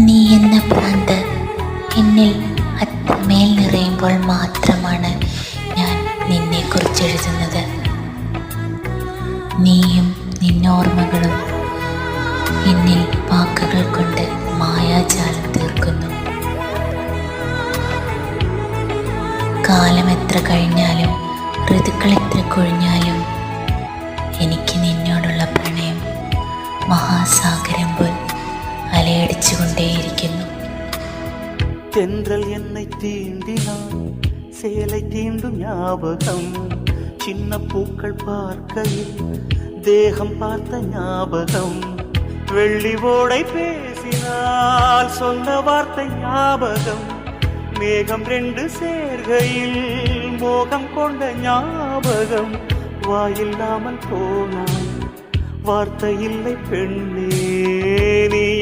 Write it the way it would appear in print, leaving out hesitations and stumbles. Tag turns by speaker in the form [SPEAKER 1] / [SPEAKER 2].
[SPEAKER 1] നീ എന്ന ഭ്രാന്ത് എന്നിൽ അത്രമേൽ നിറയുമ്പോൾ മാത്രമാണ് ഞാൻ നിന്നെക്കുറിച്ച് എഴുതുന്നത്. നീയും നിന്നോർമ്മകളും എന്നിൽ വാക്കുകൾ കൊണ്ട് മായാജാലം തീർക്കുന്നു. കാലം എത്ര കഴിഞ്ഞാലും ഋതുക്കൾ എത്ര കൊഴിഞ്ഞാലും എനിക്ക് നിന്നോടുള്ള പ്രണയം മഹാസാഗരം പോൽ അലയടിച്ചുകൊണ്ടേയിരിക്കുന്നു.
[SPEAKER 2] தென்றல் என்னை தீண்டினான், சேலை தீண்டும் ஞாபகம், சின்ன பூக்கள் பார்க்கையில் தேகம் பார்த்த ஞாபகம், வெள்ளி ஓடை பேசினால் சொன்ன வார்த்தை ஞாபகம், மேகம் ரெண்டு சேர்கையில் மோகம் கொண்ட ஞாபகம், வாயில்லாமல் போனாய் வார்த்தை இல்லை பெண்ணே நீ